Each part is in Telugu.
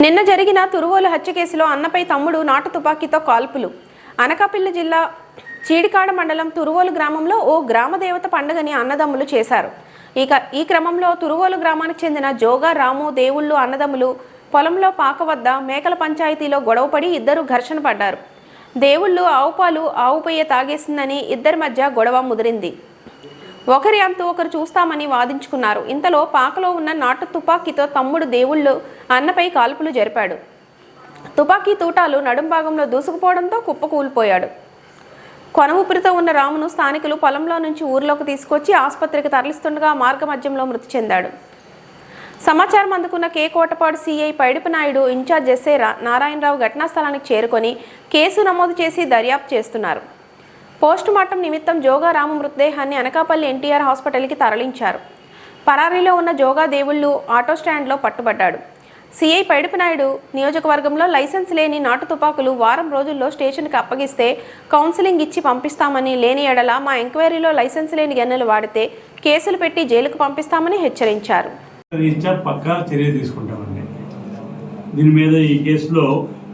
నిన్న జరిగిన తురువోలు హత్య కేసులో అన్నపై తమ్ముడు నాటు తుపాకీతో కాల్పులు. అనకాపల్లి జిల్లా చీడికాడ మండలం తురువోలు గ్రామంలో ఓ గ్రామదేవత పండుగని అన్నదమ్ములు చేశారు. ఈ క్రమంలో తురువోలు గ్రామానికి చెందిన జోగా రాము దేవుళ్ళు అన్నదమ్ములు పొలంలో పాక వద్ద మేకల పంచాయతీలో గొడవపడి ఇద్దరు ఘర్షణ పడ్డారు. దేవుళ్ళు ఆవుపాలు ఆవుపయ్య తాగేసిందని ఇద్దరి మధ్య గొడవ ముదిరింది. ఒకరి అంతు ఒకరు చూస్తామని వాదించుకున్నారు. ఇంతలో పాకలో ఉన్న నాటు తుపాకీతో తమ్ముడు దేవుళ్ళు అన్నపై కాల్పులు జరిపాడు. తుపాకీ తూటాలు నడుం భాగంలో దూసుకుపోవడంతో కుప్పకూలిపోయాడు. కొన ఊపిరితో ఉన్న రామును స్థానికులు పొలంలో నుంచి ఊర్లోకి తీసుకొచ్చి ఆసుపత్రికి తరలిస్తుండగా మార్గ మధ్యంలో మృతి చెందాడు. సమాచారం అందుకున్న K Kotapadu CI Paidipi Naidu, in-charge SI Narayana Rao ఘటనా స్థలానికి చేరుకొని కేసు నమోదు చేసి దర్యాప్తు చేస్తున్నారు. పోస్టుమార్టం నిమిత్తం జోగా రాము మృతదేహాన్ని అనకాపల్లి ఎన్టీఆర్ హాస్పిటల్కి తరలించారు. పరారీలో ఉన్న జోగా దేవుళ్ళు ఆటో స్టాండ్లో పట్టుబడ్డాడు. సిఐ పైడిపి నాయుడు నియోజకవర్గంలో లైసెన్స్ లేని నాటు తుపాకులు వారం రోజుల్లో స్టేషన్కి అప్పగిస్తే కౌన్సిలింగ్ ఇచ్చి పంపిస్తామని, లేని ఎడల మా ఎంక్వైరీలో లైసెన్స్ లేని గన్నెలు వాడితే కేసులు పెట్టి జైలుకు పంపిస్తామని హెచ్చరించారు. పక్కా చర్య తీసుకుంటామండి. దీని మీద ఈ కేసులో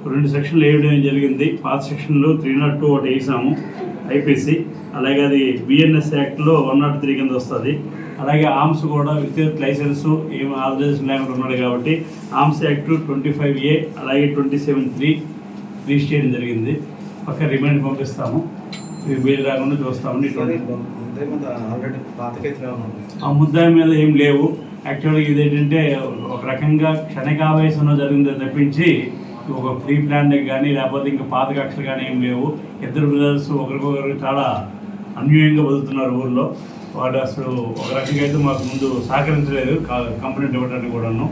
2 సెక్షన్లు వేయడం జరిగింది. పాత సెక్షన్లో 302 ఒకటి వేసాము ఐపీసీ, అలాగే అది బిఎన్ఎస్ యాక్ట్లో 103 కింద వస్తుంది. అలాగే ఆర్మ్స్ కూడా విత్ లైసెన్సు ఏం ఆథరైజేషన్ లేకుండా ఉన్నాడు కాబట్టి ఆర్మ్స్ యాక్ట్ 25A అలాగే 27(3) రిజిస్టర్ చేయడం జరిగింది. పక్క రిమైండ్ పంపిస్తాము, బెయిల్ రాకుండా చూస్తాము. ఆ ముద్దాయి మీద ఏం లేవు. యాక్చువల్గా ఇదేంటంటే ఒక రకంగా క్షణికావేశంలో జరిగిందో తప్పించి ఒక ప్రీ ప్లాన్ కానీ లేకపోతే ఇంకా పాత కక్షలు కానీ ఏం లేవు. ఇద్దరు బ్రదర్స్ ఒకరికొకరు చాలా అన్యూయంగా బతుకుతున్నారు ఊళ్ళో. వాడు అసలు ఒక రకంగా అయితే మాకు ముందు సహకరించలేదు కంప్లైంట్ ఇవ్వడానికి కూడాను.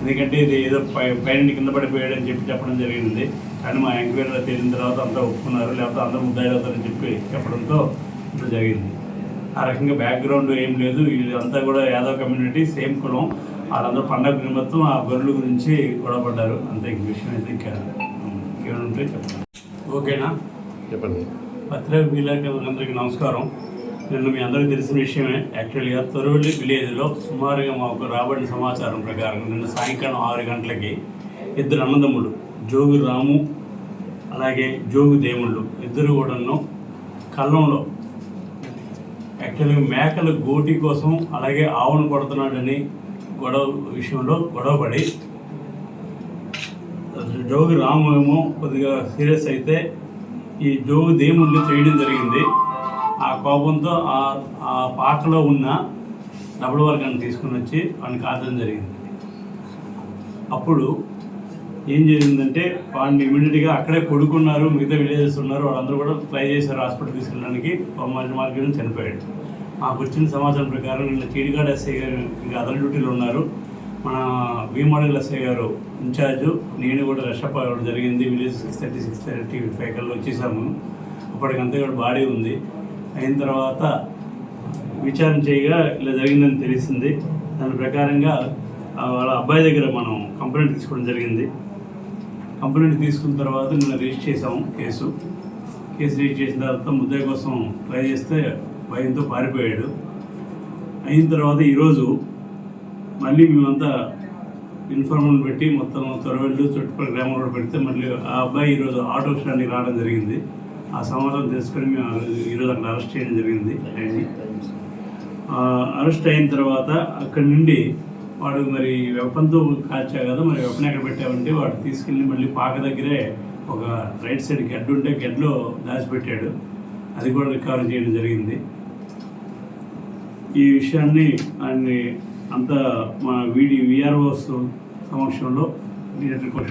ఎందుకంటే ఇది ఏదో పైన కింద పడిపోయాడని చెప్పడం జరిగింది. కానీ మా ఎంక్వైరీలో తేలిన తర్వాత అంతా ఒప్పుకున్నారు, లేకపోతే అందరూ ముద్దాయిలు అవుతారని చెప్పడంతో ఇంత జరిగింది. ఆ రకంగా బ్యాక్గ్రౌండ్ ఏం లేదు. వీళ్ళంతా కూడా యాదవ్ కమ్యూనిటీ, సేమ్ కులం. వాళ్ళందరూ పండగ నిమిత్తం ఆ గొర్రెల గురించి గొడవపడ్డారు. అంతే, ఇంక విషయం అయితే ఇంకేమైనా ఉంటే చెప్పండి. ఓకేనా? చెప్పండి. పత్రిక విలేకరులందరికీ నమస్కారం. నిన్న మీ అందరికీ తెలిసిన విషయమే. యాక్చువల్గా తొరవల్లి విలేజ్లో సుమారుగా మాకు రాబడిన సమాచారం ప్రకారం నిన్న సాయంకాలం 6 గంటలకి ఇద్దరు అన్నదమ్ములు జోగు రాము అలాగే జోగు దేవుళ్ళు ఇద్దరు కూడాను కళ్ళంలో యాక్చువల్గా మేకల గోటి కోసం అలాగే ఆవును కొడుతున్నాడని విషయంలో గొడవపడి జోగు రాము ఏమో కొద్దిగా సీరియస్ అయితే ఈ జోగు దేవుళ్ళు చేయడం జరిగింది. ఆ కోపంతో ఆ పాకలో ఉన్న డబుల్ వర్గాన్ని తీసుకుని వచ్చి వాడిని కాల్చడం జరిగింది. అప్పుడు ఏం జరిగిందంటే వాడిని ఇమీడియట్గా అక్కడే కొడుకున్నారు, మిగతా విలేజెస్ ఉన్నారు, వాళ్ళందరూ కూడా ట్రై చేశారు హాస్పిటల్ తీసుకెళ్ళడానికి. మార్గం చనిపోయాడు. మాకు వచ్చిన సమాచారం ప్రకారం నిన్న చీడికాడ ఎస్ఐ గారు ఇంకా అదర్ డ్యూటీలో ఉన్నారు. మన మోడల్ ఎస్ఐ గారు ఇన్ఛార్జు, నేను కూడా రషప్ అవ్వడం జరిగింది. విలేజ్ 6:30, 6:35 కల్లా వచ్చేసాము. అప్పటికంతా కూడా బాడీ ఉంది. అయిన తర్వాత విచారణ చేయగా ఇలా జరిగిందని తెలిసింది. దాని ప్రకారంగా వాళ్ళ అబ్బాయి దగ్గర మనం కంప్లైంట్ తీసుకోవడం జరిగింది. కంప్లైంట్ తీసుకున్న తర్వాత నిన్న రిజిస్టర్ చేసాము కేసు రిజిస్టర్ చేసిన తర్వాత ముద్దాయి కోసం ట్రై చేస్తే భయంతో పారిపోయాడు. అయిన తర్వాత ఈరోజు మళ్ళీ మేమంతా ఇన్ఫార్మల్ పెట్టి మొత్తం తొరవెళ్ళు చుట్టుపక్కల గ్రామంలో పెడితే మళ్ళీ ఆ అబ్బాయి ఈరోజు ఆటో స్టాండ్కి రావడం జరిగింది. ఆ సమాచారం తెలుసుకొని మేము ఈరోజు అక్కడ అరెస్ట్ చేయడం జరిగింది. అరెస్ట్ అయిన తర్వాత అక్కడి నుండి వాడు మరి వెపన్తో కాల్చా కదా, మరి వెపన్ ఎక్కడ పెట్టామంటే వాడు తీసుకెళ్ళి మళ్ళీ పాక దగ్గరే ఒక రైట్ సైడ్ గడ్డ ఉంటే గడ్డలో దాచిపెట్టాడు. అది కూడా రికవర్ చేయడం జరిగింది. ఈ విషయాన్ని అంతా మా విఆర్ఓస్ సమక్షంలో